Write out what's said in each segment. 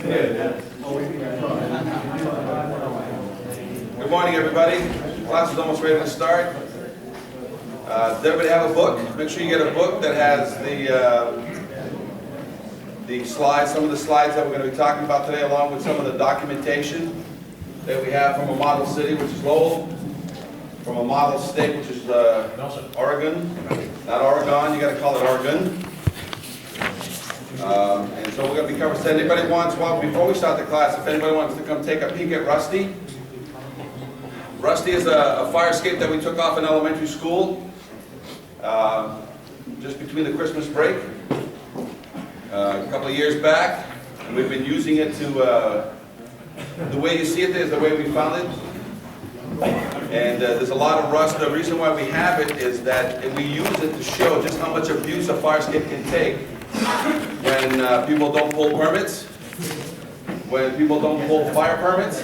Good morning, everybody. Class is almost ready to start. Does everybody have a book? Make sure you get a book that has the slides, some of the slides that we're going to be talking about today, along with some of the documentation that we have from a model city, which is Lowell, from a model state, which is Oregon. Not Oregon, you got to call it Oregon. And so we're going to be covering. So anybody wants, well, before we start the class, if anybody wants to come take a peek at Rusty. Rusty is a fire escape that we took off in elementary school just between the Christmas break a couple of years back. And we've been using it to, the way you see it is the way we found it. And there's a lot of rust. The reason why we have it is that we use it to show just how much abuse a fire escape can take when people don't pull permits, when people don't pull fire permits,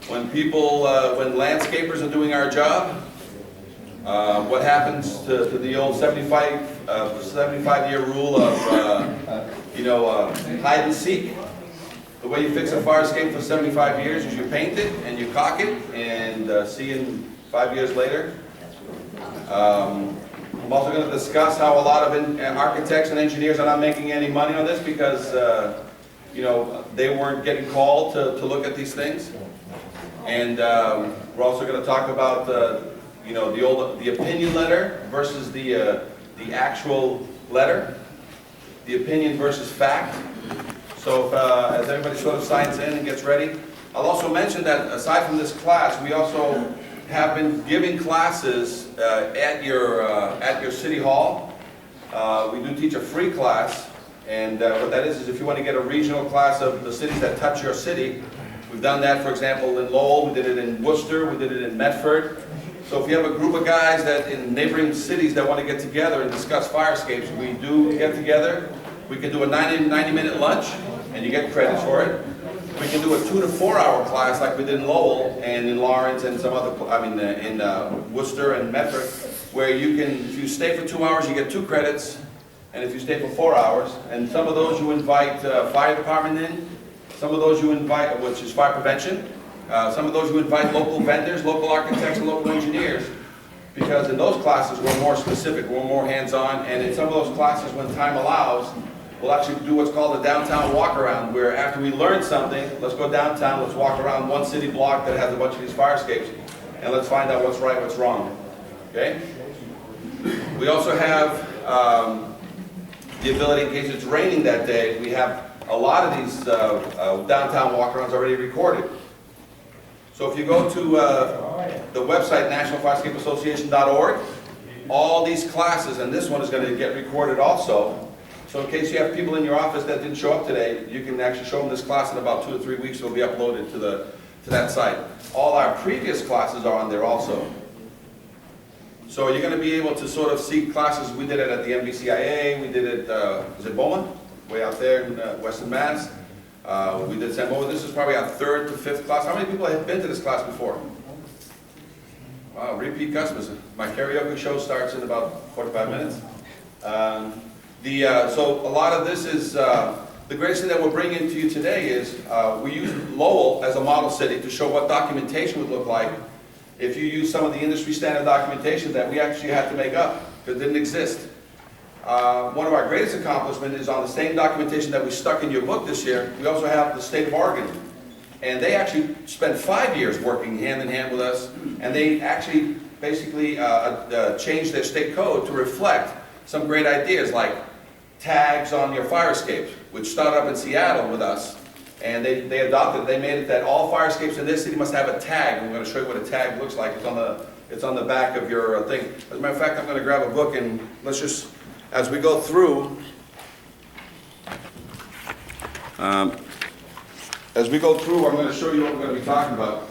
when when landscapers are doing our job, what happens to the old 75-year rule of, hide and seek. The way you fix a fire escape for 75 years is you paint it and you caulk it and see in 5 years later. I'm also going to discuss how a lot of architects and engineers are not making any money on this because, they weren't getting called to look at these things. And we're also going to talk about the opinion letter versus the actual letter, the opinion versus fact. So as everybody sort of signs in and gets ready, I'll also mention that aside from this class, we also have been giving classes at your city hall. We do teach a free class, and what that is if you want to get a regional class of the cities that touch your city. We've done that, for example, in Lowell. We did it in Worcester. We did it in Medford. So if you have a group of guys that in neighboring cities that want to get together and discuss fire escapes, we do get together. We can do a 90-minute lunch, and you get credits for it. We can do a 2 to 4 hour class like we did in Lowell and in Lawrence and some other, in Worcester and Medford, where you can, if you stay for 2 hours, you get 2 credits, and if you stay for 4 hours, and some of those you invite fire department in, some of those you invite, which is fire prevention, some of those you invite local vendors, local architects, and local engineers, because in those classes we're more specific, we're more hands-on, and in some of those classes, when time allows, we'll actually do what's called a downtown walk-around, where after we learn something, let's go downtown, let's walk around one city block that has a bunch of these fire escapes, and let's find out what's right, what's wrong. Okay? We also have the ability, in case it's raining that day, we have a lot of these downtown walk-arounds already recorded. So if you go to the website, nationalfireescapeassociation.org, all these classes, and this one is going to get recorded also. So in case you have people in your office that didn't show up today, you can actually show them this class in about 2 to 3 weeks. It'll be uploaded to that site. All our previous classes are on there also. So you're going to be able to sort of see classes. We did it at the MBCIA. We did it, was it Beaumont? Way out there in Western Mass. We did San Bomo. This is probably our 3rd to 5th class. How many people have been to this class before? Wow, repeat customers. My karaoke show starts in about 45 minutes. So a lot of this is, the greatest thing that we're bringing to you today is we use Lowell as a model city to show what documentation would look like if you use some of the industry standard documentation that we actually had to make up because it didn't exist. One of our greatest accomplishments is on the same documentation that we stuck in your book this year. We also have the state of Oregon. And they actually spent 5 years working hand in hand with us, and they actually basically changed their state code to reflect some great ideas like tags on your fire escapes, which started up in Seattle with us. And they adopted it. They made it that all fire escapes in this city must have a tag. And we're going to show you what a tag looks like. It's on the back of your thing. As a matter of fact, I'm going to grab a book and let's just, as we go through, I'm going to show you what we're going to be talking about.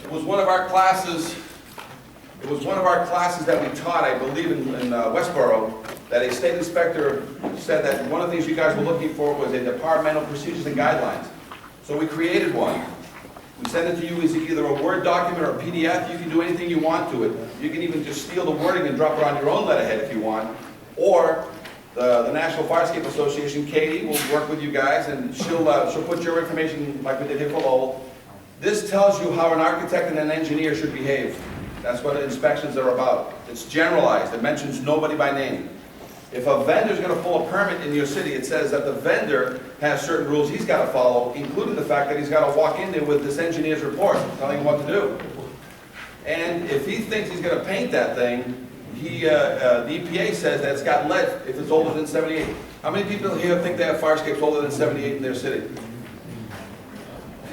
It was one of our classes that we taught, I believe, in Westboro, that a state inspector said that one of the things you guys were looking for was a departmental procedures and guidelines. So we created one. We send it to you as either a Word document or a PDF. You can do anything you want to it. You can even just steal the wording and drop it on your own letterhead if you want. Or The National Firescape Association, Katie, will work with you guys, and she'll put your information like we did here below. This tells you how an architect and an engineer should behave. That's what inspections are about. It's generalized. It mentions nobody by name. If a vendor's going to pull a permit in your city, it says that the vendor has certain rules he's got to follow, including the fact that he's got to walk in there with this engineer's report telling him what to do. And if he thinks he's going to paint that thing, the EPA says that it's got lead if it's older than 78. How many people here think they have fire escapes older than 78 in their city?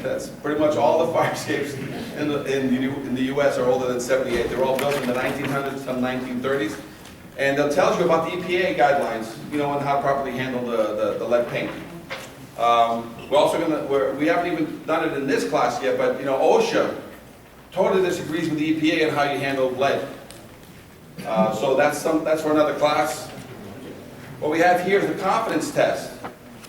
That's pretty much all the fire escapes in the U.S. are older than 78. They were all built in the 1900s, some 1930s. And it tells you about the EPA guidelines, on how to properly handle the lead paint. We're also we haven't even done it in this class yet, but OSHA totally disagrees with the EPA on how you handle lead. So that's for another class. What we have here is the confidence test.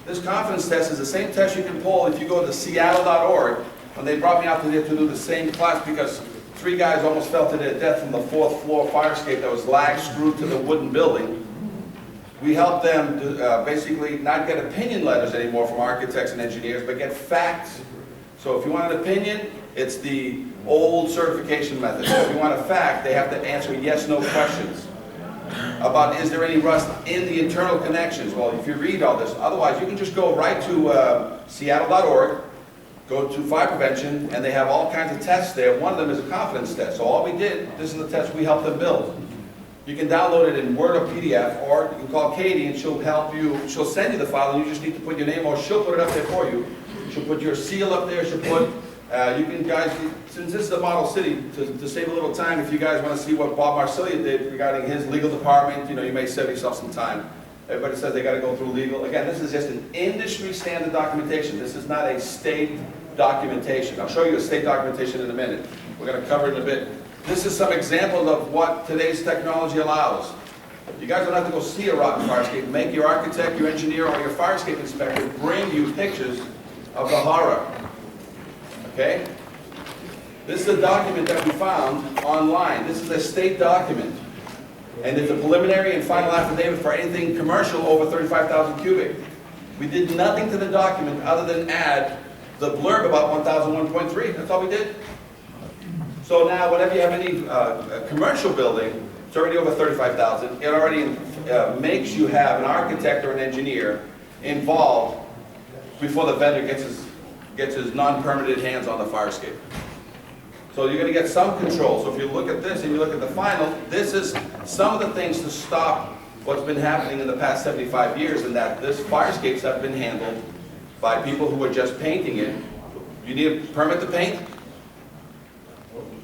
This confidence test is the same test you can pull if you go to Seattle.org. When they brought me out to there to do the same class because 3 guys almost fell to their death from the 4th floor fire escape that was lag screwed to the wooden building. We helped them to basically not get opinion letters anymore from architects and engineers, but get facts. So if you want an opinion, it's the old certification method. If you want a fact, they have to answer yes/no questions about is there any rust in the internal connections. Well, if you read all this, otherwise you can just go right to Seattle.org, go to fire prevention, and they have all kinds of tests there. One of them is a confidence test. So all we did, this is the test we helped them build. You can download it in Word or PDF, or you can call Katie and she'll help you. She'll send you the file and you just need to put your name, or she'll put it up there for you. She'll put your seal up there. She'll put, you can guys, since this is a model city, to save a little time, if you guys want to see what Bob Marsilia did regarding his legal department, you may save yourself some time. Everybody says they got to go through legal. Again, this is just an industry standard documentation. This is not a state documentation. I'll show you a state documentation in a minute. We're going to cover it in a bit. This is some examples of what today's technology allows. You guys don't have to go see a rotten fire escape. Make your architect, your engineer, or your fire escape inspector bring you pictures of the horror. Okay? This is a document that we found online. This is a state document. And it's a preliminary and final affidavit for anything commercial over 35,000 cubic. We did nothing to the document other than add the blurb about 1001.3. That's all we did. So now, whenever you have any commercial building, it's already over 35,000. It already makes you have an architect or an engineer involved before the vendor gets his non-permitted hands on the fire escape. So you're going to get some control. So if you look at this and you look at the final, this is some of the things to stop what's been happening in the past 75 years, and that this fire escapes have been handled by people who are just painting it. You need a permit to paint?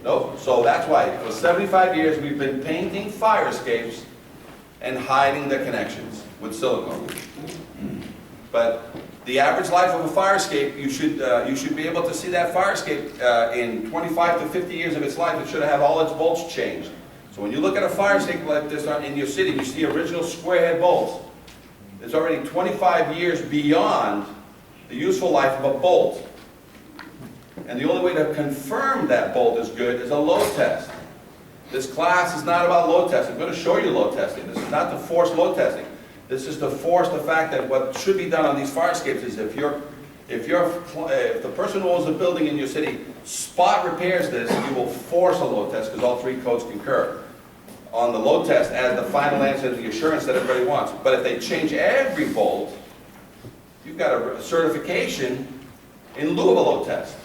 No. So that's why for 75 years we've been painting fire escapes and hiding the connections with silicone. But the average life of a fire escape, you should be able to see that fire escape in 25 to 50 years of its life. It should have all its bolts changed. So when you look at a fire escape like this in your city, you see original square head bolts. It's already 25 years beyond the useful life of a bolt. And the only way to confirm that bolt is good is a load test. This class is not about load testing. I'm going to show you load testing. This is not to force load testing. This is to force the fact that what should be done on these fire escapes is if the person who owns the building in your city spot repairs this, you will force a load test because all 3 codes concur on the load test as the final answer to the assurance that everybody wants. But if they change every bolt, you've got a certification in lieu of a load test.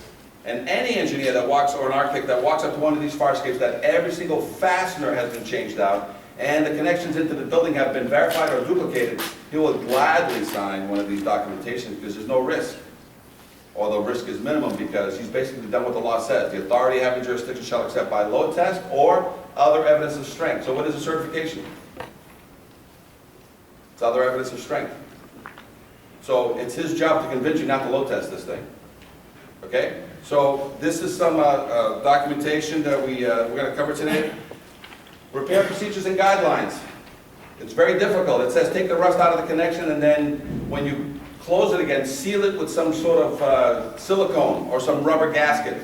And any engineer that walks, or an architect that walks up to one of these fire escapes that every single fastener has been changed out and the connections into the building have been verified or duplicated, he will gladly sign one of these documentations because there's no risk. Or the risk is minimum because he's basically done what the law says. The authority having jurisdiction shall accept by load test or other evidence of strength. So what is a certification? It's other evidence of strength. So it's his job to convince you not to load test this thing. Okay? So this is some documentation that we're going to cover today. Repair procedures and guidelines. It's very difficult. It says take the rust out of the connection and then when you close it again, seal it with some sort of silicone or some rubber gasket.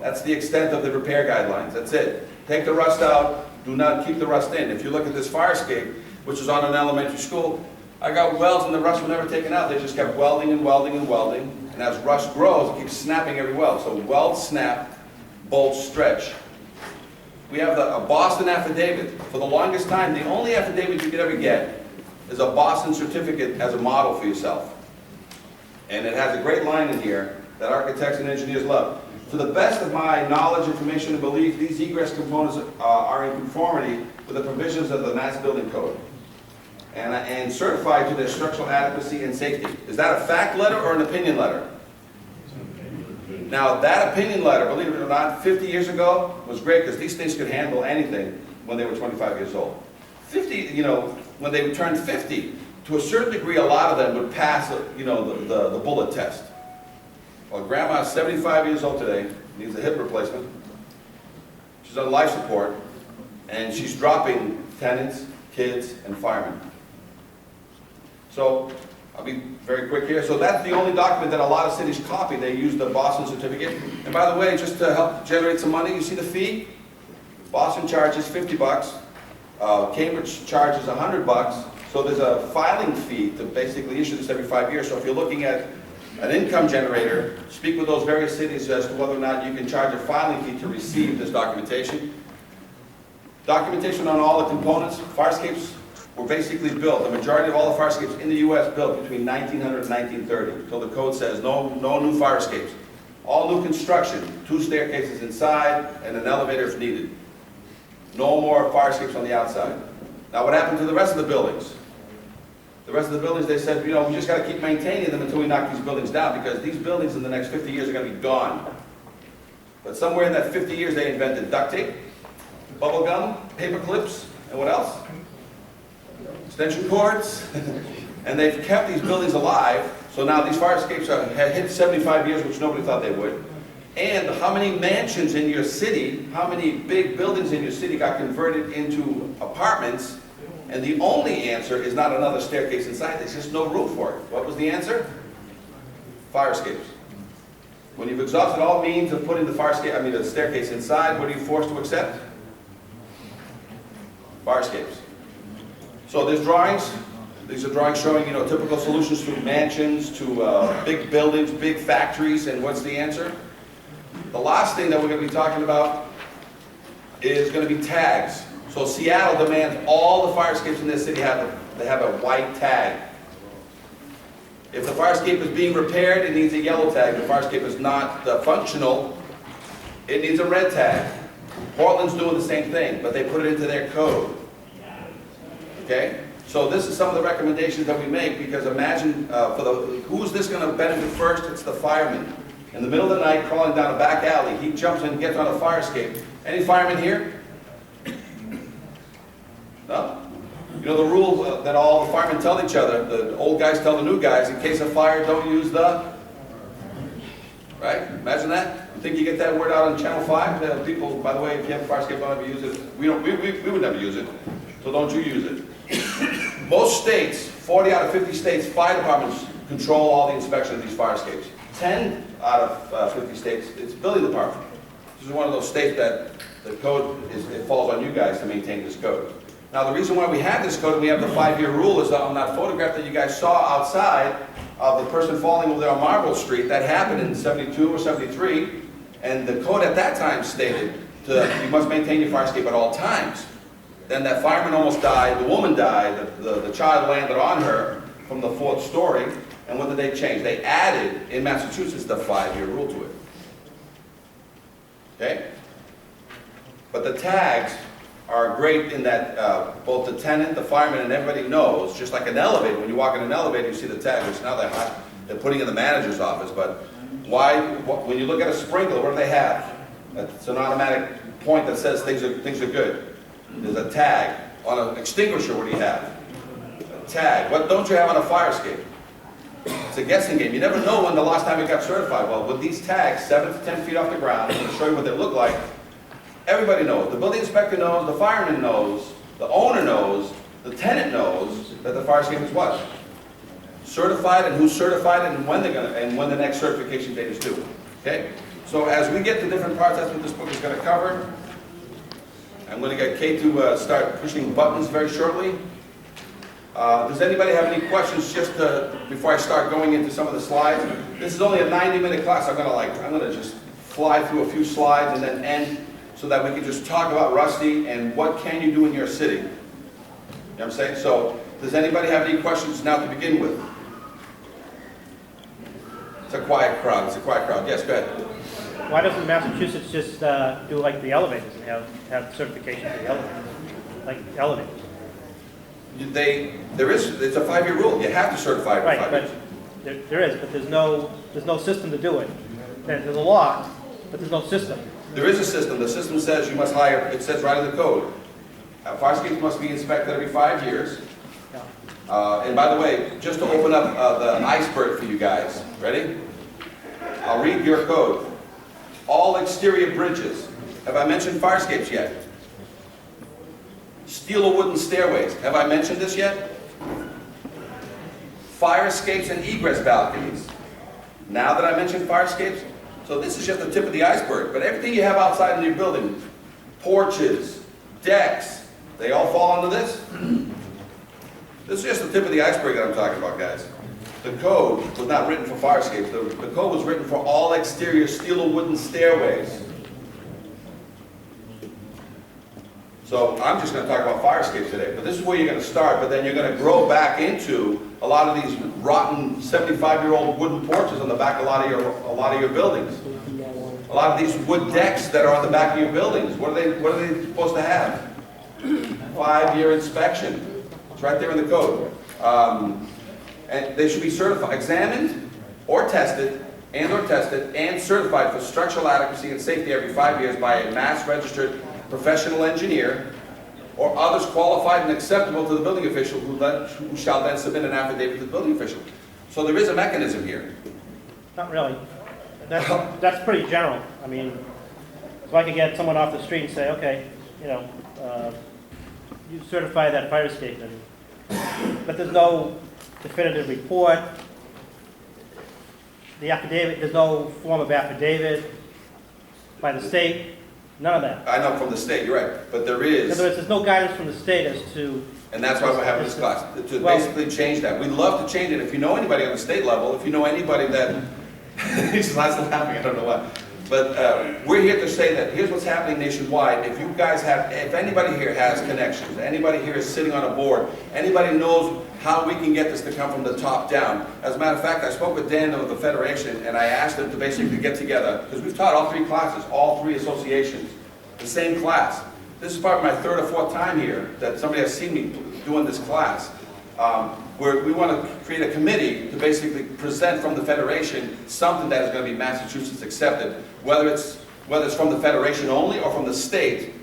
That's the extent of the repair guidelines. That's it. Take the rust out. Do not keep the rust in. If you look at this fire escape, which is on an elementary school. I got welds and the rust were never taken out. They just kept welding and welding and welding. And as rust grows, it keeps snapping every weld. So weld, snap, bolt, stretch. We have a Boston affidavit. For the longest time, the only affidavit you could ever get is a Boston certificate as a model for yourself. And it has a great line in here that architects and engineers love. To the best of my knowledge, information, and belief, these egress components are in conformity with the provisions of the Mass Building Code and certified to their structural adequacy and safety. Is that a fact letter or an opinion letter? Now, that opinion letter, believe it or not, 50 years ago was great because these things could handle anything when they were 25 years old. 50, you know, when they turned 50, to a certain degree, a lot of them would pass, you know, the bullet test. Well, Grandma's 75 years old today, needs a hip replacement. She's on life support, and she's dropping tenants, kids, and firemen. So, I'll be very quick here. So that's the only document that a lot of cities copy. They use the Boston certificate. And by the way, just to help generate some money, you see the fee? Boston charges 50 bucks. Cambridge charges 100 bucks. So there's a filing fee to basically issue this every 5 years. So if you're looking at an income generator, speak with those various cities as to whether or not you can charge a filing fee to receive this documentation. Documentation on all the components. Firescapes were basically built, the majority of all the firescapes in the U.S. built between 1900 and 1930. So the code says no new firescapes. All new construction, 2 staircases inside and an elevator if needed. No more firescapes on the outside. Now what happened to the rest of the buildings? The rest of the buildings, they said, you know, we just got to keep maintaining them until we knock these buildings down because these buildings in the next 50 years are going to be gone. But somewhere in that 50 years they invented duct tape, bubble gum, paper clips, and what else? Extension cords, and they've kept these buildings alive. So now these firescapes have hit 75 years, which nobody thought they would. And how many mansions in your city, how many big buildings in your city got converted into apartments? And the only answer is not another staircase inside. There's just no room for it. What was the answer? Firescapes. When you've exhausted all means of putting the staircase inside, what are you forced to accept? Firescapes. So there's drawings. These are drawings showing, you know, typical solutions to mansions, to big buildings, big factories, and what's the answer? The last thing that we're going to be talking about is going to be tags. So Seattle demands all the firescapes in this city have a white tag. If the firescape is being repaired, it needs a yellow tag. If the firescape is not functional, it needs a red tag. Portland's doing the same thing, but they put it into their code. Okay? So this is some of the recommendations that we make because imagine, who's this going to benefit first? It's the fireman. In the middle of the night, crawling down a back alley, he jumps in and gets on a firescape. Any firemen here? No? You know the rule that all the firemen tell each other, the old guys tell the new guys, in case of fire, don't use the... Right? Imagine that. You think you get that word out on Channel 5? People, by the way, if you have a firescape, don't ever use it. We would never use it. So don't you use it. Most states, 40 out of 50 states, fire departments control all the inspection of these firescapes. 10 out of 50 states, it's building department. This is one of those states that the code it falls on you guys to maintain this code. Now the reason why we have this code and we have the 5-year rule is that on that photograph that you guys saw outside of the person falling over there on Marlborough Street, that happened in 72 or 73, and the code at that time stated you must maintain your firescape at all times. Then that fireman almost died, the woman died, the child landed on her from the 4th story, and what did they change? They added, in Massachusetts, the 5-year rule to it. Okay? But the tags are great in that both the tenant, the fireman, and everybody knows, just like an elevator. When you walk in an elevator, you see the tag, which now they're putting in the manager's office. But when you look at a sprinkler, what do they have? It's an automatic point that says things are good. There's a tag. On an extinguisher, what do you have? A tag. What don't you have on a fire escape? It's a guessing game. You never know when the last time it got certified. Well, with these tags, 7 to 10 feet off the ground, I'm going to show you what they look like. Everybody knows. The building inspector knows, the fireman knows, the owner knows, the tenant knows that the fire escape is what? Certified, and who's certified it, and when when the next certification date is due. Okay? So as we get to different parts, that's what this book is going to cover. I'm going to get Kate to start pushing buttons very shortly. Does anybody have any questions just before I start going into some of the slides? This is only a 90-minute class. I'm gonna just fly through a few slides and then end so that we can just talk about Rusty and what can you do in your city. You know what I'm saying? So, does anybody have any questions now to begin with? It's a quiet crowd. It's a quiet crowd. Yes, go ahead. Why doesn't Massachusetts just do like the elevators and have certification for the elevators? Like elevators. It's a 5-year rule. You have to certify it for 5 years. But there is, but there's no system to do it. There's a law, but there's no system. There is a system. The system says you must hire, it says right in the code. Fire escapes must be inspected every 5 years. Yeah. And by the way, just to open up the iceberg for you guys, ready? I'll read your code. All exterior bridges. Have I mentioned fire escapes yet? Steel or wooden stairways. Have I mentioned this yet? Fire escapes and egress balconies. Now that I mentioned fire escapes, so this is just the tip of the iceberg, but everything you have outside in your building, porches, decks, they all fall under this? This is just the tip of the iceberg that I'm talking about, guys. The code was not written for fire escapes. The code was written for all exterior steel or wooden stairways. So I'm just going to talk about fire escapes today, but this is where you're going to start, but then you're going to grow back into a lot of these rotten 75-year-old wooden porches on the back of a lot of your buildings. A lot of these wood decks that are on the back of your buildings. What are they supposed to have? 5-year inspection. It's right there in the code. And they should be certified, examined or tested and certified for structural adequacy and safety every 5 years by a mass registered professional engineer or others qualified and acceptable to the building official who shall then submit an affidavit to the building official. So there is a mechanism here. Not really. That's pretty general. I mean, if I could get someone off the street and say, okay, you certify that fire escape, but there's no definitive report. The affidavit, there's no form of affidavit by the state. None of that. I know from the state, you're right, but there is. In other words, there's no guidance from the state as to. And that's why we're having this class, to basically change that. We'd love to change it. If you know anybody on the state level, if you know anybody that, he's not laughing, I don't know why. But we're here to say that here's what's happening nationwide. If you guys have, if anybody here has connections, anybody here is sitting on a board, anybody knows how we can get this to come from the top down. As a matter of fact, I spoke with Dan of the Federation and I asked them to basically get together, because we've taught all 3 classes, all 3 associations, the same class. This is probably my 3rd or 4th time here that somebody has seen me doing this class. Where we want to create a committee to basically present from the Federation something that is going to be Massachusetts accepted, whether it's from the Federation only or from the state.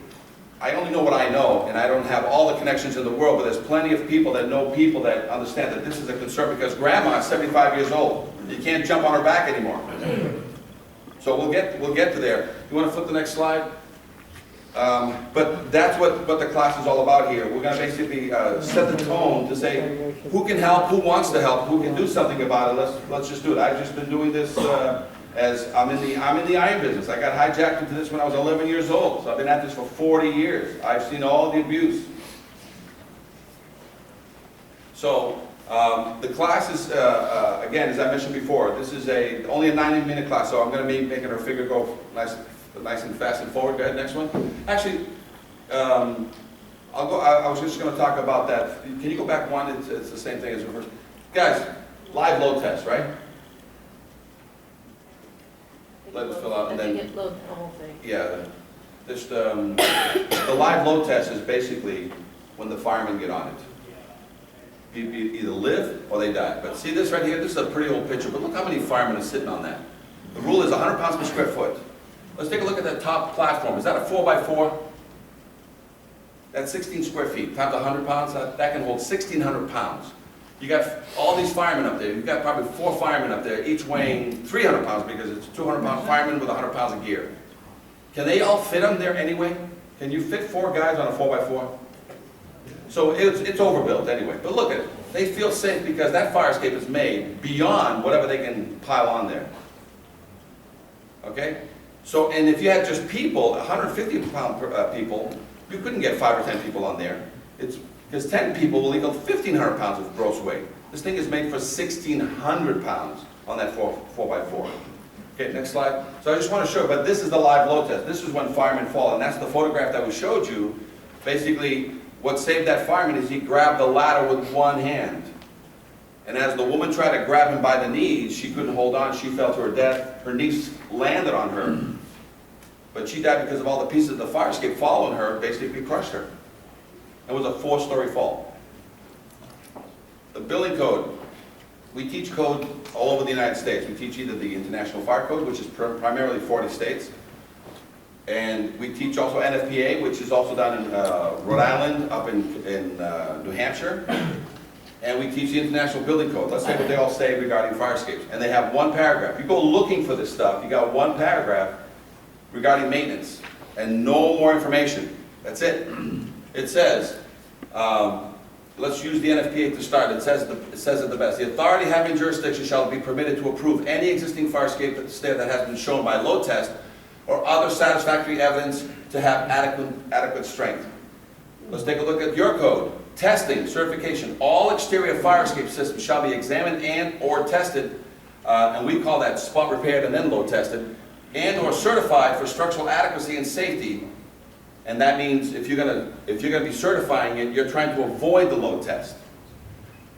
I only know what I know, and I don't have all the connections in the world, but there's plenty of people that know people that understand that this is a concern because Grandma is 75 years old. You can't jump on her back anymore. So we'll get to there. You want to flip the next slide? But that's what the class is all about here. We're going to basically set the tone to say who can help, who wants to help, who can do something about it. Let's just do it. I've just been doing this as I'm in the iron business. I got hijacked into this when I was 11 years old. So I've been at this for 40 years. I've seen all the abuse. So the class is again, as I mentioned before, this is only a 90-minute class. So I'm going to be making her figure go nice and fast and forward. Go ahead, next one. Actually, I was just going to talk about that. Can you go back one? It's the same thing as the first. Guys, live load test, right? Let's fill out and then. Load the whole thing. Yeah, just the live load test is basically when the firemen get on it. You either live or they die. But see this right here. This is a pretty old picture, but look how many firemen are sitting on that. The rule is 100 pounds per square foot. Let's take a look at that top platform. Is that a 4x4? That's 16 square feet. Times 100 pounds, that can hold 1,600 pounds. You got all these firemen up there. You've got probably 4 firemen up there, each weighing 300 pounds because it's a 200-pound fireman with 100 pounds of gear. Can they all fit them there anyway? Can you fit 4 guys on a 4x4? So it's overbuilt anyway. But look at it. They feel safe because that fire escape is made beyond whatever they can pile on there. Okay? So, and if you had just people, 150-pound people, you couldn't get 5 or 10 people on there. Because Because 10 people will equal 1,500 pounds of gross weight. This thing is made for 1,600 pounds on that 4x4. Okay, next slide. So I just want to show, but this is the live load test. This is when firemen fall, and that's the photograph that we showed you. Basically, what saved that fireman is he grabbed the ladder with one hand. And as the woman tried to grab him by the knees, she couldn't hold on. She fell to her death. Her knees landed on her. But she died because of all the pieces of the fire escape following her, basically crushed her. It was a 4-story fall. The building code. We teach code all over the United States. We teach either the International Fire Code, which is primarily 40 states. And we teach also NFPA, which is also down in Rhode Island, up in New Hampshire. And we teach the International Building Code. Let's say what they all say regarding fire escapes. And they have one paragraph. You go looking for this stuff, you got one paragraph regarding maintenance. And no more information. That's it. It says, let's use the NFPA to start. It says it the best. The authority having jurisdiction shall be permitted to approve any existing fire escape that has been shown by load test or other satisfactory evidence to have adequate strength. Let's take a look at your code. Testing, certification. All exterior fire escape systems shall be examined and or tested, and we call that spot repaired and then load tested, and or certified for structural adequacy and safety. And that means if you're gonna be certifying it, you're trying to avoid the load test.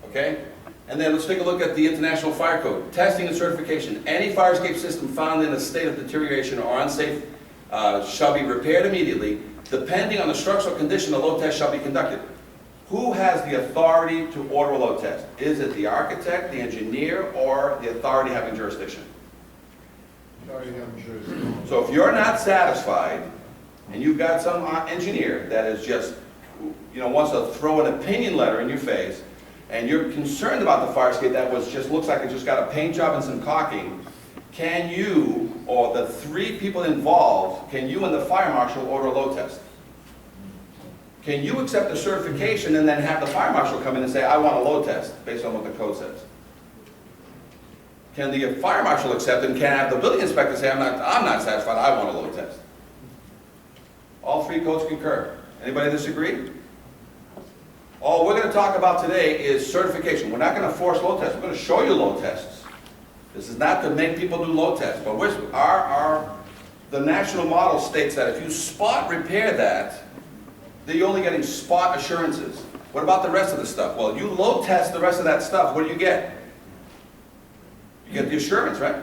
Okay? And then let's take a look at the International Fire Code. Testing and certification. Any fire escape system found in a state of deterioration or unsafe shall be repaired immediately. Depending on the structural condition, a load test shall be conducted. Who has the authority to order a load test? Is it the architect, the engineer, or the authority having jurisdiction? Authority having jurisdiction. So if you're not satisfied, and you've got some engineer that is just, wants to throw an opinion letter in your face, and you're concerned about the fire escape that looks like it just got a paint job and some caulking, can you, or the 3 people involved, can you and the fire marshal order a load test? Can you accept the certification and then have the fire marshal come in and say, I want a load test, based on what the code says? Can the fire marshal accept it, and can I have the building inspector say, I'm not satisfied, I want a load test? All 3 codes concur. Anybody disagree? All we're going to talk about today is certification. We're not going to force load tests. We're going to show you load tests. This is not to make people do load tests, but the national model states that if you spot repair that, then you're only getting spot assurances. What about the rest of the stuff? Well, you load test the rest of that stuff. What do you get? You get the assurance, right?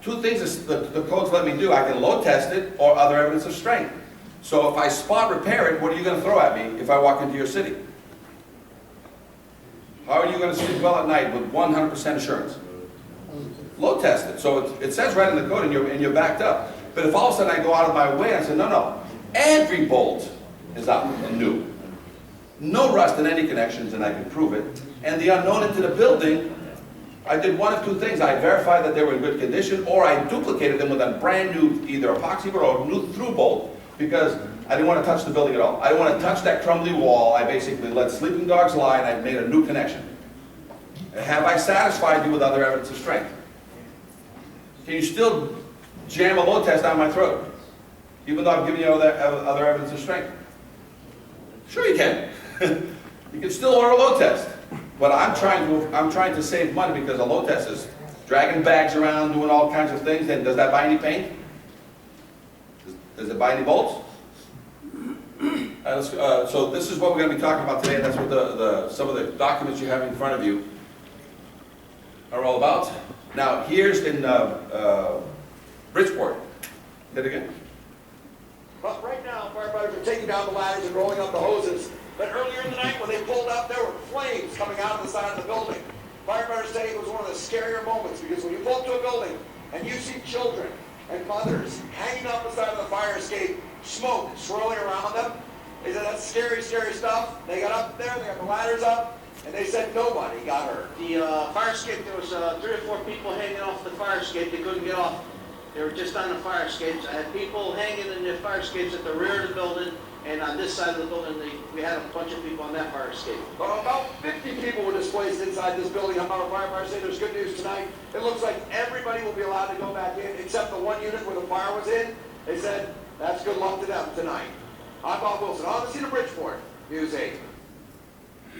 2 things the codes let me do. I can load test it or other evidence of strength. So if I spot repair it, what are you going to throw at me if I walk into your city? How are you going to sleep well at night with 100% assurance? Load test it. So it says right in the code and you're backed up. But if all of a sudden I go out of my way and I say, no, every bolt is out and new. No rust in any connections, and I can prove it. And the unknown into the building, I did one of 2 things. I verified that they were in good condition, or I duplicated them with a brand new either epoxy bolt or a new through bolt, because I didn't want to touch the building at all. I didn't want to touch that crumbly wall. I basically let sleeping dogs lie, and I made a new connection. Have I satisfied you with other evidence of strength? Can you still jam a load test down my throat, even though I've given you other evidence of strength? Sure you can. You can still order a load test. But I'm trying to save money, because a load test is dragging bags around, doing all kinds of things. And does that buy any paint? Does it buy any bolts? So this is what we're going to be talking about today. And that's what some of the documents you have in front of you are all about. Now, here's in Bridgeport. Say it again. But right now, firefighters are taking down the ladders and rolling up the hoses. But earlier in the night, when they pulled up, there were flames coming out of the side of the building. Firefighters say it was one of the scarier moments, because when you pull up to a building and you see children and mothers hanging off the side of the fire escape, smoke swirling around them, they said that's scary, scary stuff. They got up there, they got the ladders up, and they said nobody got hurt. The fire escape, there was 3 or 4 people hanging off the fire escape. They couldn't get off. They were just on the fire escapes. I had people hanging in the fire escapes at the rear of the building, and on this side of the building, we had a bunch of people on that fire escape. About 50 people were displaced inside this building. Our firefighters say there's good news tonight. It looks like everybody will be allowed to go back in, except the one unit where the fire was in. They said that's good luck to them tonight. I'm Bob Wilson, on the scene of Bridgeport, News 8.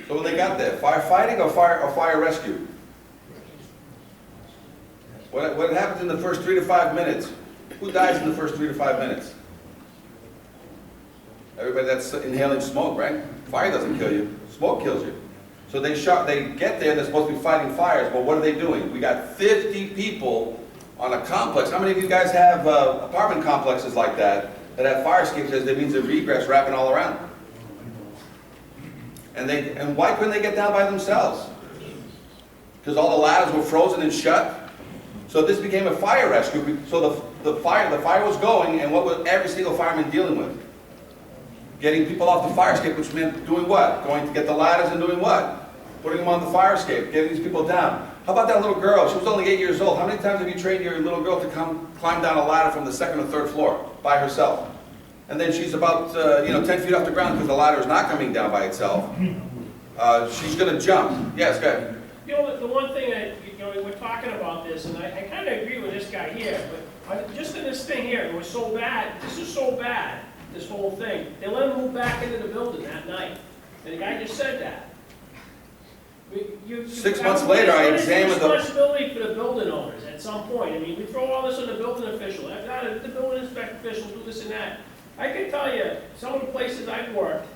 So when they got there, firefighting or fire rescue? What happens in the first 3 to 5 minutes? Who dies in the first 3 to 5 minutes? Everybody that's inhaling smoke, right? Fire doesn't kill you, smoke kills you. So they get there, they're supposed to be fighting fires, but what are they doing? We got 50 people on a complex. How many of you guys have apartment complexes like that have fire escapes as their means of egress wrapping all around? And why couldn't they get down by themselves? Because all the ladders were frozen and shut. So this became a fire rescue. So the fire was going, and what was every single fireman dealing with? Getting people off the fire escape, which meant doing what? Going to get the ladders and doing what? Putting them on the fire escape, getting these people down. How about that little girl? She was only 8 years old. How many times have you trained your little girl to climb down a ladder from the 2nd or 3rd floor by herself? And then she's about 10 feet off the ground because the ladder is not coming down by itself. She's going to jump. Yes, go ahead. You know, the one thing that, we're talking about this, and I kind of agree with this guy here, but just in this thing here, it was so bad, this is so bad, this whole thing. They let him move back into the building that night, and the guy just said that. 6 months later, I examined the... What is the responsibility for the building owners at some point? I mean, we throw all this on the building official. I've got the building inspector official do this and that. I can tell you, some of the places I've worked,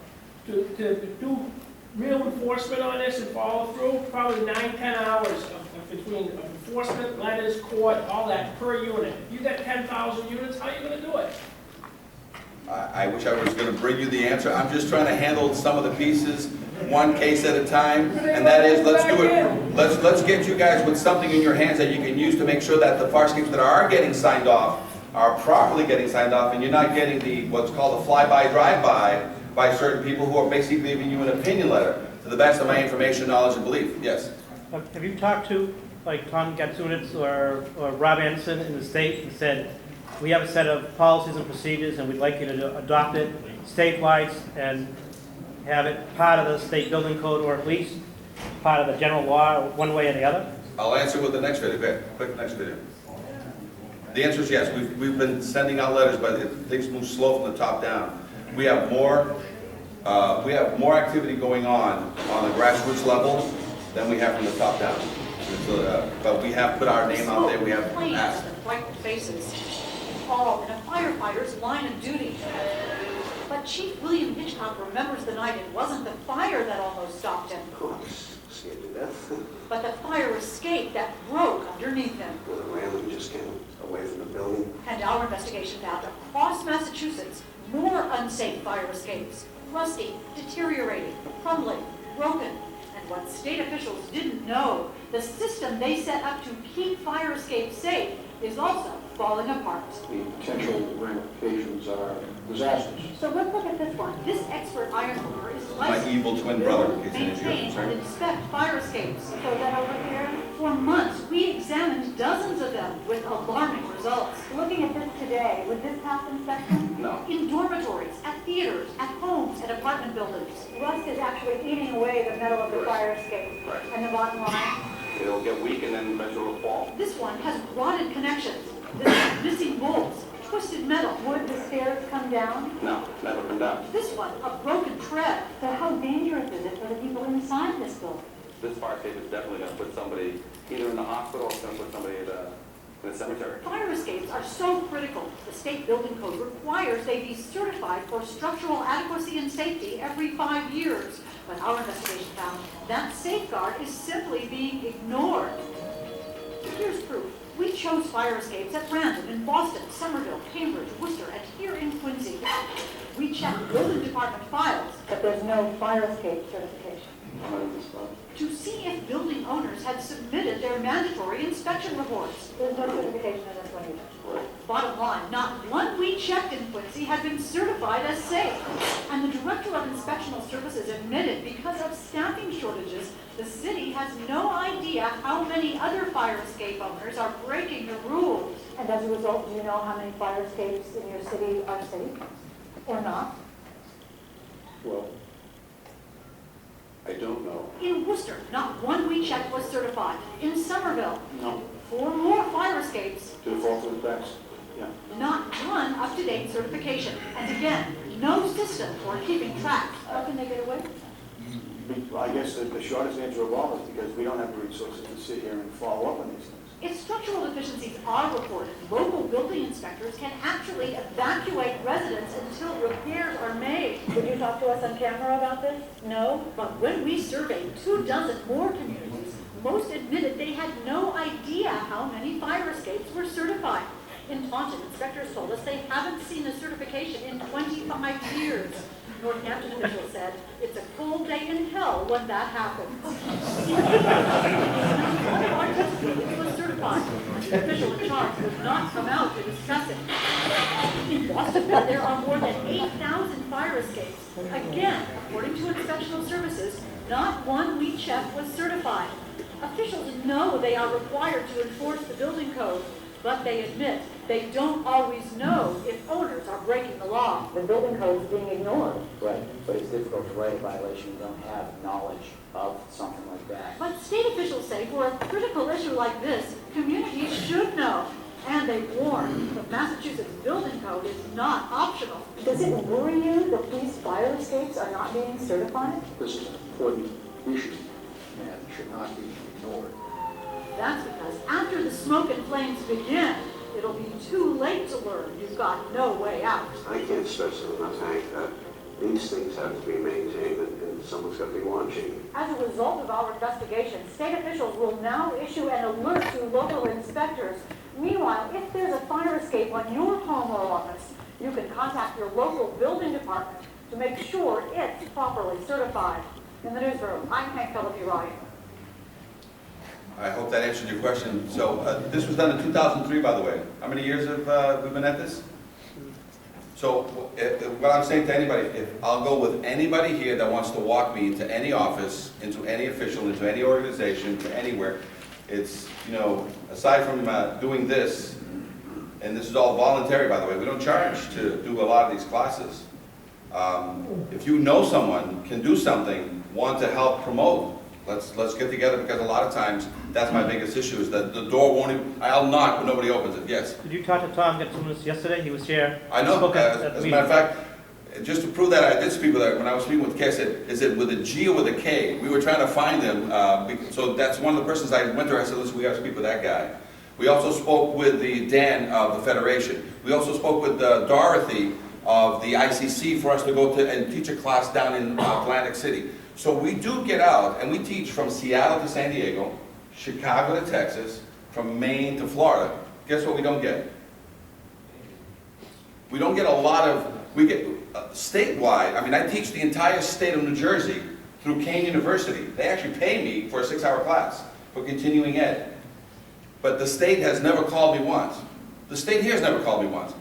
to do real enforcement on this and follow through, probably 9-10 hours between enforcement, letters, court, all that per unit. If you got 10,000 units, how are you going to do it? I wish I was going to bring you the answer. I'm just trying to handle some of the pieces, one case at a time, and that is, let's do it. Let's get you guys with something in your hands that you can use to make sure that the fire escapes that are getting signed off are properly getting signed off, and you're not getting the what's called a fly-by, drive-by by certain people who are basically giving you an opinion letter, to the best of my information, knowledge, and belief. Yes. Have you talked to, like, Tom Gatsunitz or Rob Anderson in the state and said, we have a set of policies and procedures and we'd like you to adopt it statewide and have it part of the state building code, or at least part of the general law, one way or the other? I'll answer with the next video. Okay, quick next video. The answer is yes. We've been sending out letters, but things move slow from the top down. We have more activity going on the grassroots level than we have from the top down. But we have put our name out there. We have asked. White faces, all in a firefighter's line of duty. But Chief William Hitchcock remembers the night it wasn't the fire that almost stopped him, Scared to death. but the fire escape that broke underneath him. The railing just came away from the building. And our investigation found across Massachusetts more unsafe fire escapes, rusty, deteriorating, crumbling, broken. And what state officials didn't know, the system they set up to keep fire escapes safe is also falling apart. The potential ramifications are disastrous. So let's look at this one. This expert ironworker is My licensed evil twin to brother, build, in case any of you are maintain, concerned. and inspect fire escapes. So that over here, for months, we examined dozens of them with alarming results. Looking at this today, would this pass inspection? No. In dormitories, at theaters, at homes, and apartment buildings. Rust is actually eating away the metal of the fire escape. Right. And the bottom line? It'll get weak and then eventually it'll fall. This one has rotted connections. This has missing bolts, twisted metal. Would the stairs come down? No, never come down. This one, a broken tread. So how dangerous is it for the people inside this building? This fire escape is definitely going to put somebody either in the hospital or it's going to put somebody in the cemetery. Fire escapes are so critical. The state building code requires they be certified for structural adequacy and safety every 5 years. But our investigation found that safeguard is simply being ignored. Here's proof. We chose fire escapes at random in Boston, Somerville, Cambridge, Worcester, and here in Quincy. We checked building department files But there's no fire escape certification. to see if building owners had submitted their mandatory inspection reports. There's no certification in this one either. Bottom line, not one we checked in Quincy had been certified as safe. And the Director of Inspectional Services admitted because of staffing shortages, the city has no idea how many other fire escape owners are breaking the rules. And as a result, do you know how many fire escapes in your city are safe or not? Well, I don't know. In Worcester, not one we checked was certified. In Somerville, No. 4 more fire escapes, To the fault of the facts? Yeah. not one up-to-date certification. And again, no system for keeping track. How can they get away? I guess the shortest answer of all is because we don't have the resources to sit here and follow up on these things. If structural deficiencies are reported, local building inspectors can actually evacuate residents until repairs are made. Did you talk to us on camera about this? No? But when we surveyed 24 more communities, most admitted they had no idea how many fire escapes were certified. In Taunton, inspectors told us they haven't seen a certification in 25 years. Northampton officials said it's a cold day in hell when that happens. One of our test buildings was certified. The official in charge would not come out to discuss it. In Boston, there are more than 8,000 fire escapes. Again, according to inspectional services, not one we checked was certified. Officials know they are required to enforce the building code, but they admit they don't always know if owners are breaking the law. The building code is being ignored. Right, but it's difficult to write a violation you don't have knowledge of something like that. But state officials say for a critical issue like this, communities should know. And they warn the Massachusetts building code is not optional. Does it worry you that these fire escapes are not being certified? This is an important issue and should not be ignored. That's because after the smoke and flames begin, it'll be too late to learn you've got no way out. I can't stress it enough, Hank, that these things have to be maintained and someone's got to be watching. As a result of our investigation, state officials will now issue an alert to local inspectors. Meanwhile, if there's a fire escape on your home or office, you can contact your local building department to make sure it's properly certified. In the newsroom, I'm Hank Philippi-Ryan. I hope that answered your question. So this was done in 2003, by the way. How many years have we been at this? So what I'm saying to anybody, if I'll go with anybody here that wants to walk me into any office, into any official, into any organization, to anywhere, it's, you know, aside from doing this, and this is all voluntary, by the way, we don't charge to do a lot of these classes. If you know someone can do something, want to help promote, let's get together, because a lot of times that's my biggest issue is that the door won't even, I'll knock but nobody opens it. Yes. Did you talk to Tom Gatsunas yesterday? He was here. I know. Spoke at the As a meeting. matter of fact, just to prove that, I did speak with her. When I was speaking with Kay, I said, is it with a G or with a K? We were trying to find him. So that's one of the persons I went to. I said, listen, we got to speak with that guy. We also spoke with the Dan of the Federation. We also spoke with Dorothy of the ICC for us to go to and teach a class down in Atlantic City. So we do get out and we teach from Seattle to San Diego, Chicago to Texas, from Maine to Florida. Guess what we don't get? We don't get a lot of, we get statewide. I mean, I teach the entire state of New Jersey through Kane University. They actually pay me for a 6-hour class for continuing ed. But the state has never called me once. The state here has never called me once.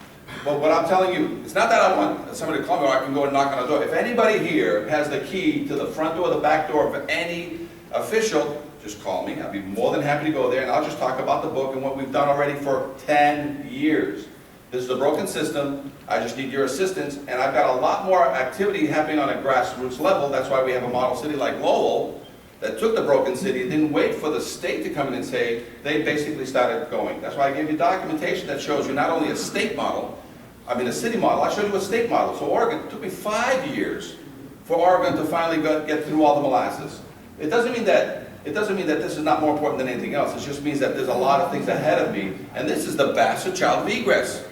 But what I'm telling you, it's not that I want somebody to call me or I can go and knock on the door. If anybody here has the key to the front door, the back door of any official, just call me. I'll be more than happy to go there and I'll just talk about the book and what we've done already for 10 years. This is a broken system. I just need your assistance, and I've got a lot more activity happening on a grassroots level. That's why we have a model city like Lowell that took the broken city and didn't wait for the state to come in and say, they basically started going. That's why I gave you documentation that shows you not only a state model, I mean a city model, I showed you a state model. So Oregon, it took me 5 years for Oregon to finally get through all the molasses. It doesn't mean that this is not more important than anything else. It just means that there's a lot of things ahead of me, and this is the bastard child of egress.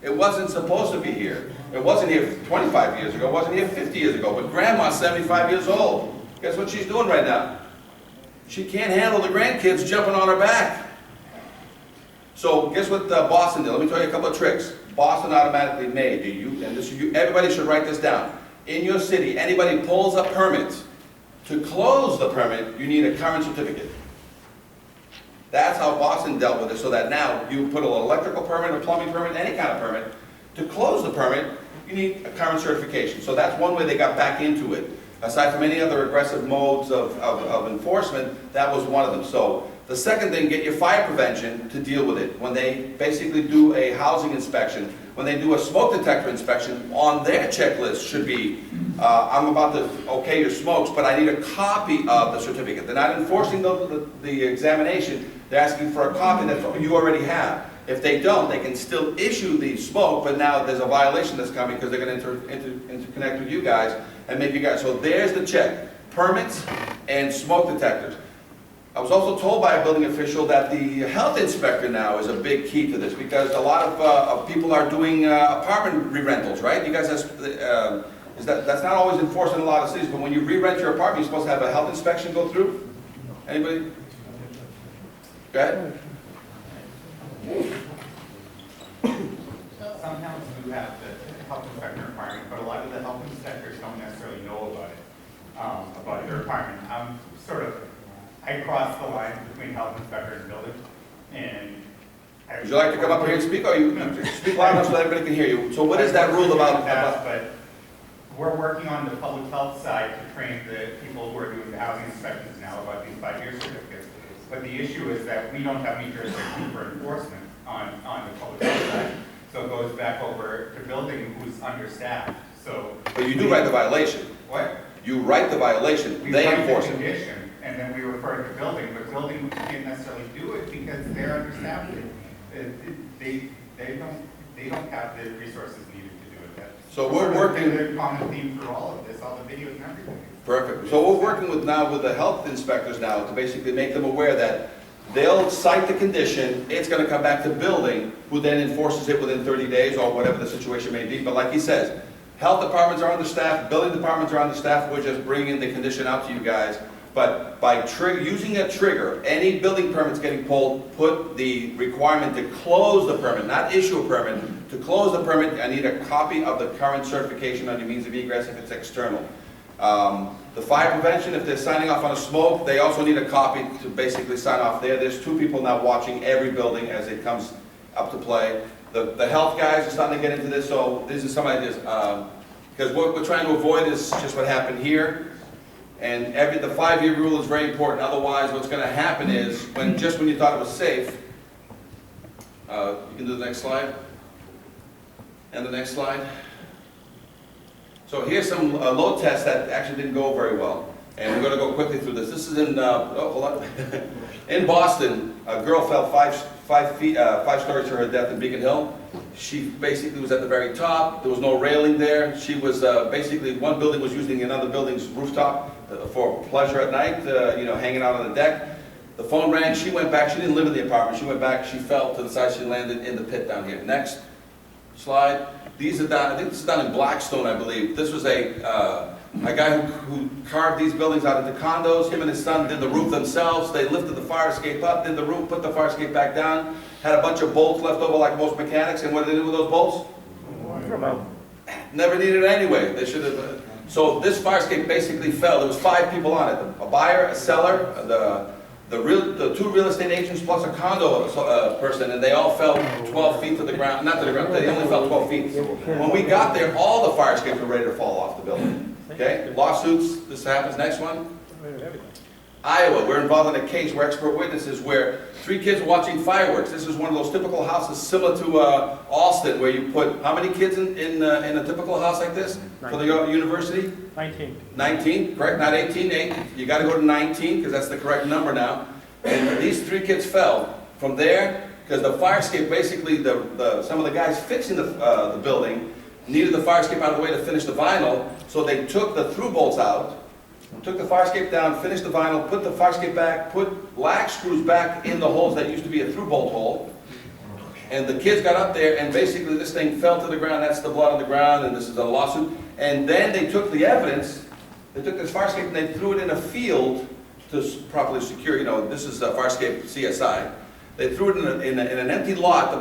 It wasn't supposed to be here. It wasn't here 25 years ago. It wasn't here 50 years ago. But Grandma's 75 years old. Guess what she's doing right now? She can't handle the grandkids jumping on her back. So guess what Boston did? Let me tell you a couple of tricks. Boston automatically made. Everybody should write this down. In your city, anybody pulls a permit, to close the permit, you need a current certificate. That's how Boston dealt with it, so that now you put an electrical permit, a plumbing permit, any kind of permit. To close the permit, you need a current certification. So that's one way they got back into it. Aside from any other aggressive modes of enforcement, that was one of them. So the second thing, get your fire prevention to deal with it. When they basically do a housing inspection, when they do a smoke detector inspection, on their checklist should be, I'm about to okay your smokes, but I need a copy of the certificate. They're not enforcing the examination. They're asking for a copy that you already have. If they don't, they can still issue the smoke, but now there's a violation that's coming because they're going to interconnect with you guys and make you guys. So there's the check: permits and smoke detectors. I was also told by a building official that the health inspector now is a big key to this, because a lot of people are doing apartment re-rentals, right? You guys have, that's not always enforced in a lot of cities, but when you re-rent your apartment, you're supposed to have a health inspection go through? Anybody? Go ahead. Some towns do have the health inspector requirement, but a lot of the health inspectors don't necessarily know about their requirement. I cross the line between health inspector and building, and Would you like to come up here and speak, or you speak loud enough so that everybody can hear you? So what is that rule about? But we're working on the public health side to train the people who are doing the housing inspections now about these 5-year certificates. But the issue is that we don't have any jurisdiction for enforcement on the public health side. So it goes back over to building, who's understaffed. So. But you do write the violation. What? You write the violation. We They write enforce the it. condition, and then we refer to building, but building can't necessarily do it because they're understaffed. They don't have the resources needed to do it. So we're working. The common theme through all of this, all the videos and everything. Perfect. So we're working with the health inspectors now to basically make them aware that they'll cite the condition, it's going to come back to building, who then enforces it within 30 days or whatever the situation may be. But like he says, health departments are understaffed, building departments are understaffed, we're just bringing the condition out to you guys. But by using a trigger, any building permits getting pulled, put the requirement to close the permit, not issue a permit. To close the permit, I need a copy of the current certification on your means of egress if it's external. The fire prevention, if they're signing off on a smoke, they also need a copy to basically sign off there. There's 2 people now watching every building as it comes up to play. The health guys are starting to get into this, so these are some ideas. Because what we're trying to avoid is just what happened here. And the 5-year rule is very important. Otherwise, what's going to happen is, when you thought it was safe, you can do the next slide. And the next slide. So here's some load tests that actually didn't go very well. And we're going to go quickly through this. This is in, hold on. In Boston, a girl fell 5 stories to her death in Beacon Hill. She basically was at the very top. There was no railing there. She was basically, one building was using another building's rooftop for pleasure at night, hanging out on the deck. The phone rang. She went back. She didn't live in the apartment. She went back. She fell to the side. She landed in the pit down here. Next slide. These are down, I think this is down in Blackstone, I believe. This was a guy who carved these buildings out into condos. Him and his son did the roof themselves. They lifted the fire escape up, did the roof, put the fire escape back down, had a bunch of bolts left over like most mechanics, and what did they do with those bolts? Never needed it anyway. They should have. So this fire escape basically fell. There was 5 people on it: a buyer, a seller, the 2 real estate agents plus a condo person, and they all fell 12 feet to the ground. Not to the ground, they only fell 12 feet. When we got there, all the fire escapes were ready to fall off the building. Okay, lawsuits, this happens. Next one. Iowa, we're involved in a case where expert witnesses where 3 kids watching fireworks. This is one of those typical houses similar to Alston, where you put how many kids in a typical house like this for the university? 19. 19, correct? Not 18, 8. You got to go to 19 because that's the correct number now. And these 3 kids fell from there because the fire escape, basically some of the guys fixing the building needed the fire escape out of the way to finish the vinyl, so they took the through bolts out, took the fire escape down, finished the vinyl, put the fire escape back, put black screws back in the holes that used to be a through bolt hole. And the kids got up there, and basically this thing fell to the ground. That's the blood on the ground, and this is a lawsuit. And then they took the evidence, they took this fire escape and they threw it in a field to properly secure, this is a fire escape CSI. They threw it in an empty lot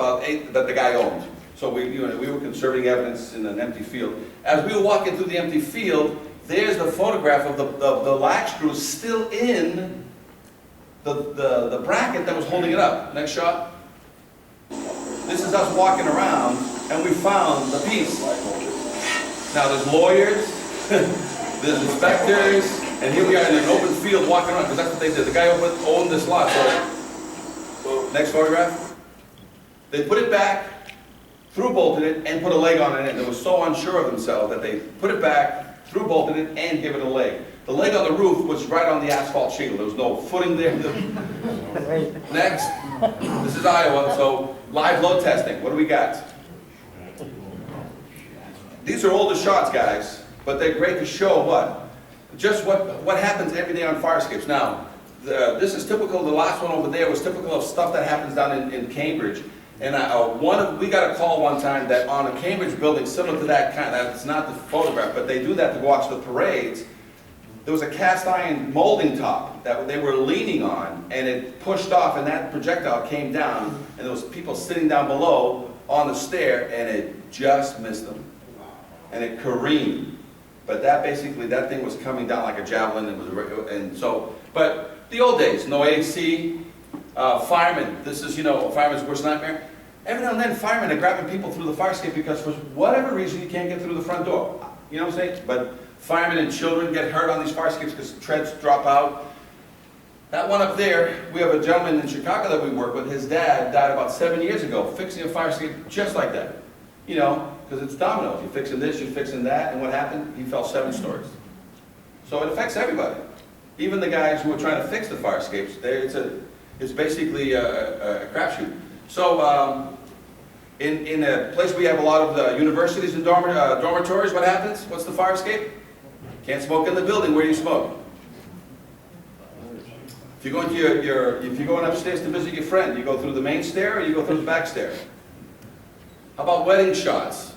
that the guy owned. So we were conserving evidence in an empty field. As we were walking through the empty field, there's the photograph of the latch screws still in the bracket that was holding it up. Next shot. This is us walking around, and we found the piece. Now there's lawyers, there's inspectors, and here we are in an open field walking around, because that's what they did. The guy owned this lot. So, next photograph. They put it back, through bolted it, and put a leg on it, and they were so unsure of themselves that they put it back, through bolted it, and give it a leg. The leg on the roof was right on the asphalt shingle. There was no footing there. Next, this is Iowa, so live load testing. What do we got? These are older shots, guys, but they're great to show what? Just what happens every day on fire escapes. Now, this is typical, the last one over there was typical of stuff that happens down in Cambridge. And we got a call one time that on a Cambridge building similar to that kind, that's not the photograph, but they do that to watch the parades. There was a cast iron molding top that they were leaning on, and it pushed off, and that projectile came down, and there was people sitting down below on the stair, and it just missed them. And it careened. But that thing was coming down like a javelin, but the old days, no AC, firemen, this is, fireman's worst nightmare. Every now and then, firemen are grabbing people through the fire escape because for whatever reason you can't get through the front door. You know what I'm saying? But firemen and children get hurt on these fire escapes because treads drop out. That one up there, we have a gentleman in Chicago that we work with. His dad died about 7 years ago fixing a fire escape just like that. Because it's dominoes. You're fixing this, you're fixing that, and what happened? He fell 7 stories. So it affects everybody. Even the guys who are trying to fix the fire escapes, it's basically a crapshoot. So in a place we have a lot of the universities and dormitories, what happens? What's the fire escape? Can't smoke in the building. Where do you smoke? If you're going if you're going upstairs to visit your friend, you go through the main stair or you go through the back stair? How about wedding shots?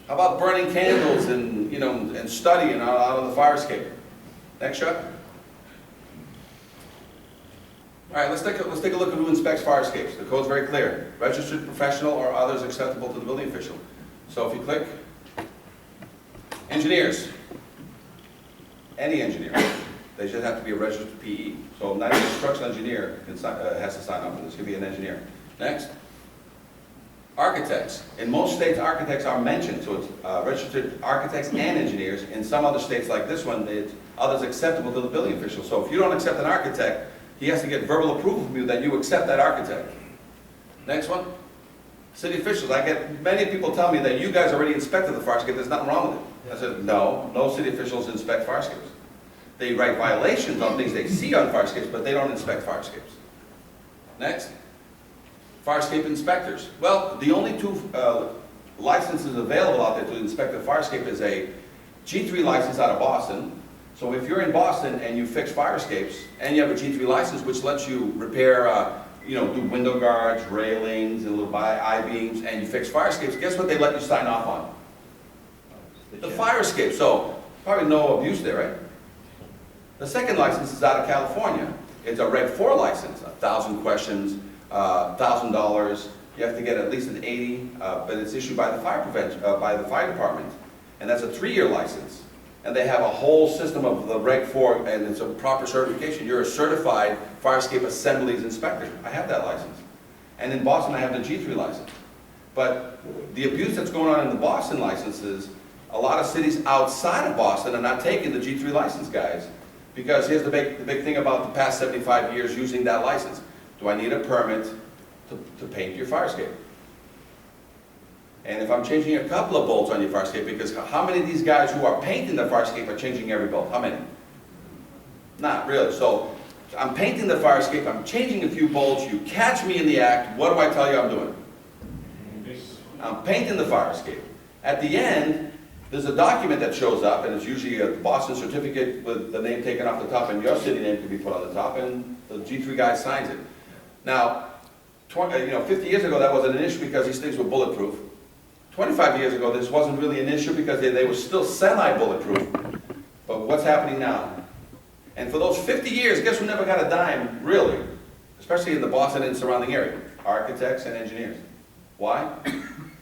How about burning candles and and studying out on the fire escape? Next shot. All right, let's take a look at who inspects fire escapes. The code's very clear: registered professional or others acceptable to the building official. So if you click, engineers, any engineer, they just have to be a registered PE. So not even a structural engineer has to sign up, and this could be an engineer. Next. Architects. In most states, architects are mentioned, so it's registered architects and engineers. In some other states like this one, it's others acceptable to the building official. So if you don't accept an architect, he has to get verbal approval from you that you accept that architect. Next one. City officials. I get many people tell me that you guys already inspected the fire escape, there's nothing wrong with it. I said, no city officials inspect fire escapes. They write violations on things they see on fire escapes, but they don't inspect fire escapes. Next. Fire escape inspectors. Well, the only 2 licenses available out there to inspect a fire escape is a G3 license out of Boston. So if you're in Boston and you fix fire escapes, and you have a G3 license which lets you repair, do window guards, railings, and little I-beams, and you fix fire escapes, guess what they let you sign off on? The fire escape. So probably no abuse there, right? The second license is out of California. It's a Reg 4 license, 1,000 questions, $1,000. You have to get at least an 80, but it's issued by the fire department, and that's a 3-year license. And they have a whole system of the Reg 4, and it's a proper certification. You're a certified fire escape assemblies inspector. I have that license. And in Boston, I have the G3 license. But the abuse that's going on in the Boston licenses, a lot of cities outside of Boston are not taking the G3 license, guys, because here's the big thing about the past 75 years using that license. Do I need a permit to paint your fire escape? And if I'm changing a couple of bolts on your fire escape, because how many of these guys who are painting the fire escape are changing every bolt? How many? Not really. So I'm painting the fire escape, I'm changing a few bolts, you catch me in the act, what do I tell you I'm doing? I'm painting the fire escape. At the end, there's a document that shows up, and it's usually a Boston certificate with the name taken off the top, and your city name can be put on the top, and the G3 guy signs it. Now, 50 years ago that wasn't an issue because these things were bulletproof. 25 years ago this wasn't really an issue because they were still semi-bulletproof. But what's happening now? And for those 50 years, guess who never got a dime, really? Especially in the Boston and surrounding area. Architects and engineers. Why?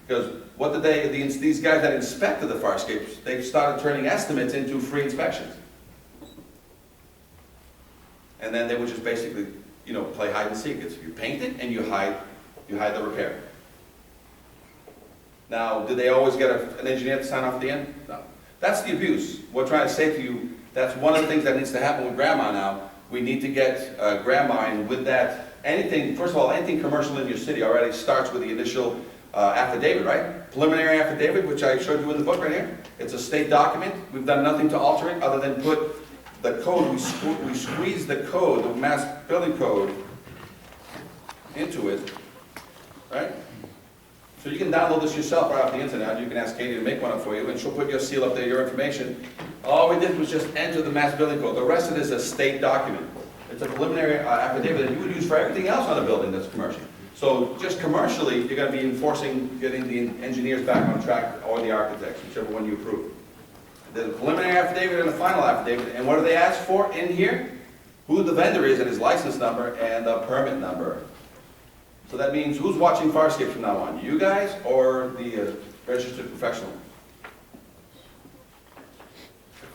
Because what did these guys that inspected the fire escapes, they started turning estimates into free inspections. And then they would just basically, play hide and seek. It's you paint it and you hide the repair. Now, did they always get an engineer to sign off at the end? No. That's the abuse. We're trying to say to you, that's one of the things that needs to happen with grandma now. We need to get grandma in with that. First of all, anything commercial in your city already starts with the initial affidavit, right? Preliminary affidavit, which I showed you in the book right here. It's a state document. We've done nothing to alter it other than put the code, we squeeze the code, the Mass Building Code, into it, right? So you can download this yourself right off the internet. You can ask Katie to make one up for you, and she'll put your seal up there, your information. All we did was just enter the Mass Building Code. The rest of it is a state document. It's a preliminary affidavit that you would use for everything else on a building that's commercial. So just commercially, you're going to be enforcing getting the engineers back on track, or the architects, whichever one you approve. There's a preliminary affidavit and a final affidavit, and what do they ask for in here? Who the vendor is and his license number and the permit number. So that means who's watching Farscape from now on? You guys or the registered professional?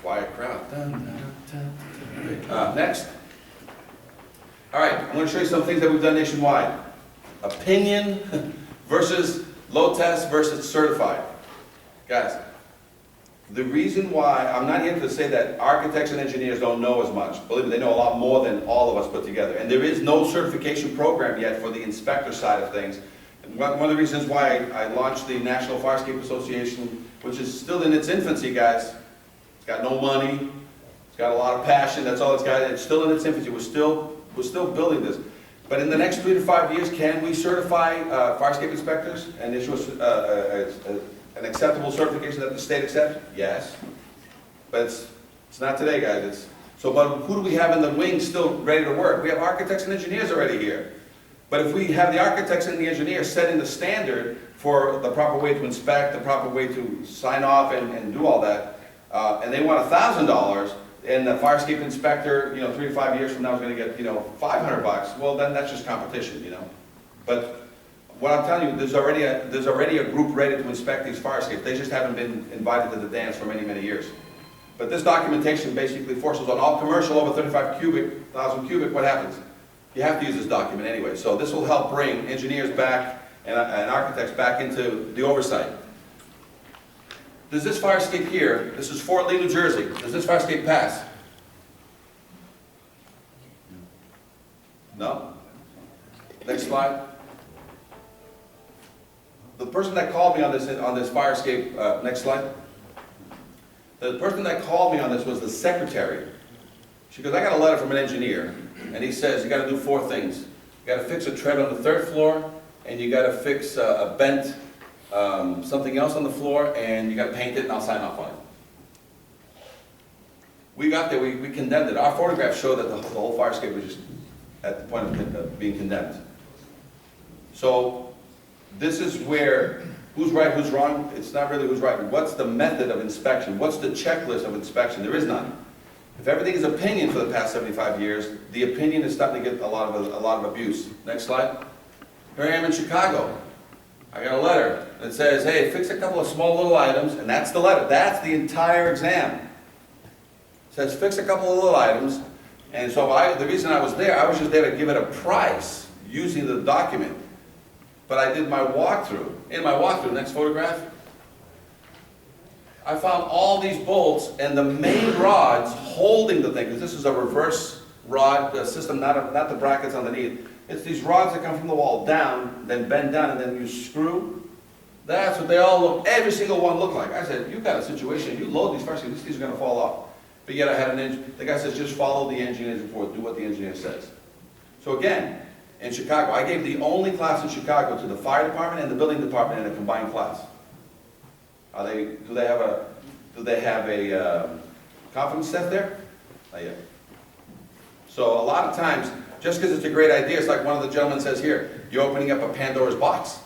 Quiet crowd. Next. All right, I'm going to show you some things that we've done nationwide. Opinion versus low test versus certified. Guys, the reason why, I'm not here to say that architects and engineers don't know as much. Believe me, they know a lot more than all of us put together. And there is no certification program yet for the inspector side of things. And one of the reasons why I launched the National Farscape Association, which is still in its infancy, guys. It's got no money. It's got a lot of passion. That's all it's got. It's still in its infancy. We're still building this. But in the next 3 to 5 years, can we certify Farscape inspectors and issue an acceptable certification that the state accepts? Yes. But it's not today, guys. But who do we have in the wings still ready to work? We have architects and engineers already here. But if we have the architects and the engineers setting the standard for the proper way to inspect, the proper way to sign off and do all that, and they want $1,000, and the Farscape inspector, 3 to 5 years from now is going to get, $500, well, then that's just competition, But what I'm telling you, there's already a group ready to inspect these Farscapes. They just haven't been invited to the dance for many, many years. But this documentation basically forces on all commercial over 35,000 cubic, what happens? You have to use this document anyway. So this will help bring engineers back and architects back into the oversight. Does this Farscape here, this is Fort Lee, New Jersey, does this Farscape pass? No? Next slide. The person that called me on this Farscape, next slide. The person that called me on this was the secretary. She goes, I got a letter from an engineer, and he says you got to do 4 things. You got to fix a tread on the 3rd floor, and you got to fix a bent something else on the floor, and you got to paint it, and I'll sign off on it. We got there, we condemned it. Our photographs show that the whole Farscape was just at the point of being condemned. So this is where, who's right, who's wrong? It's not really who's right. What's the method of inspection? What's the checklist of inspection? There is none. If everything is opinion for the past 75 years, the opinion is starting to get a lot of abuse. Next slide. Here I am in Chicago. I got a letter that says, hey, fix a couple of small little items, and that's the letter. That's the entire exam. It says fix a couple of little items, and so the reason I was just there to give it a price using the document. But I did my walkthrough. In my walkthrough, next photograph, I found all these bolts and the main rods holding the thing, because this is a reverse rod system, not the brackets underneath. It's these rods that come from the wall down, then bend down, and then you screw. That's what they all look, every single one look like. I said, you've got a situation, you load these first, these are going to fall off. But yet I had the guy says, just follow the engineer's report, do what the engineer says. So again, in Chicago, I gave the only class in Chicago to the fire department and the building department in a combined class. Do they have a confidence test there? Not yet. So a lot of times, just because it's a great idea, it's like one of the gentlemen says here, you're opening up a Pandora's box.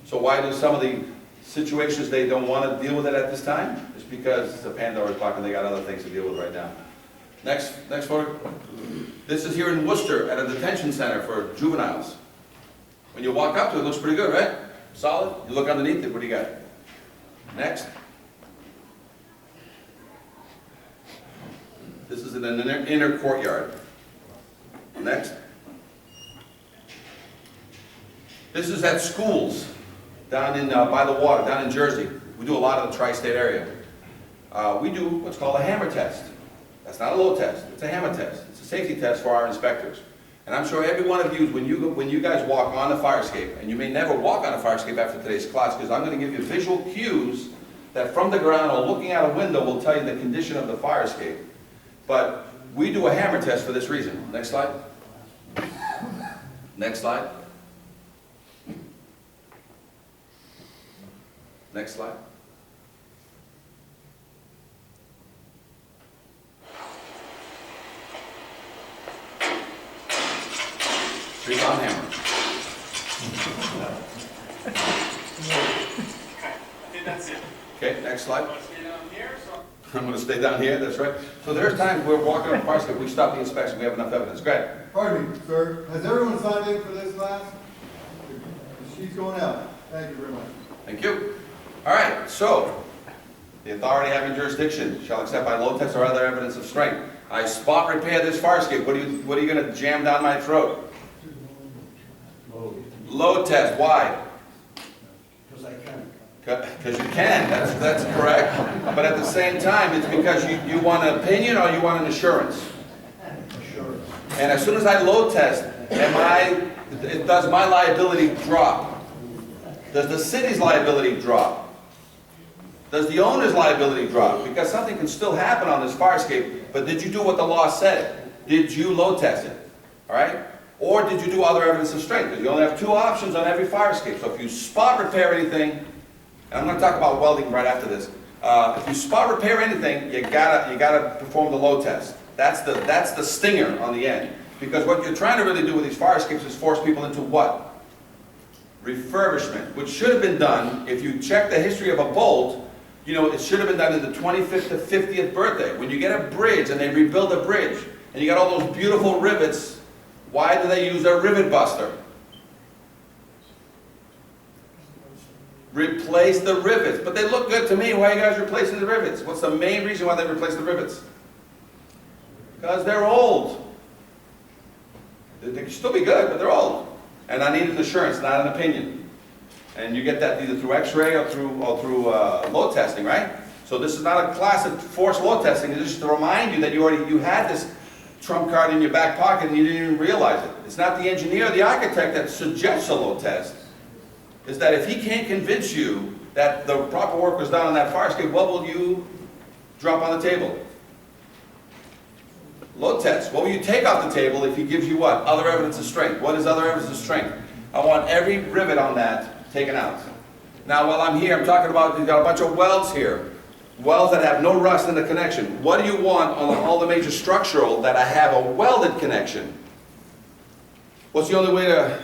So why do some of the situations they don't want to deal with it at this time? It's because it's a Pandora's box and they got other things to deal with right now. Next photo. This is here in Worcester at a detention center for juveniles. When you walk up to it, it looks pretty good, right? Solid. You look underneath it, what do you got? Next. This is in an inner courtyard. Next. This is at schools down in by the water, down in Jersey. We do a lot of the tri-state area. We do what's called a hammer test. That's not a load test, it's a hammer test. It's a safety test for our inspectors. And I'm sure every one of you, when you guys walk on the fire escape, and you may never walk on a fire escape after today's class, because I'm going to give you visual cues that from the ground or looking out a window will tell you the condition of the fire escape. But we do a hammer test for this reason. Next slide. Next slide. Next slide. Three-pound hammer. Okay, next slide. I'm going to stay down here, that's right. So there's times we're walking on a fire escape, we stop the inspection, we have enough evidence. Go ahead. Pardon me, sir. Has everyone signed in for this class? The sheet's going out. Thank you very much. Thank you. All right, so the authority having jurisdiction shall accept by load test or other evidence of strength. I spot repair this fire escape. What are you going to jam down my throat? Load test. Why? Because I can. Because you can. That's correct. But at the same time, it's because you want an opinion or you want an assurance. Assurance. And as soon as I load test, does my liability drop? Does the city's liability drop? Does the owner's liability drop? Because something can still happen on this fire escape, but did you do what the law said? Did you load test it? All right? Or did you do other evidence of strength? Because you only have two options on every fire escape. So if you spot repair anything, and I'm going to talk about welding right after this. If you spot repair anything, you gotta perform the load test. That's the stinger on the end. Because what you're trying to really do with these fire escapes is force people into what? Refurbishment, which should have been done, if you check the history of a bolt, you know, it should have been done in the 25th to 50th birthday. When you get a bridge and they rebuild a bridge, and you got all those beautiful rivets, why do they use a rivet buster? Replace the rivets. But they look good to me. Why are you guys replacing the rivets? What's the main reason why they replace the rivets? Because they're old. They can still be good, but they're old. And I need an assurance, not an opinion. And you get that either through x-ray or through load testing, right? So this is not a class of forced load testing. It's just to remind you that you had this trump card in your back pocket and you didn't even realize it. It's not the engineer or the architect that suggests a load test. It's that if he can't convince you that the proper work was done on that fire escape, what will you drop on the table? Load test. What will you take off the table if he gives you what? Other evidence of strength. What is other evidence of strength? I want every rivet on that taken out. Now while I'm here, I'm talking about, you've got a bunch of welds here. Welds that have no rust in the connection. What do you want on all the major structural that I have a welded connection? What's the only way to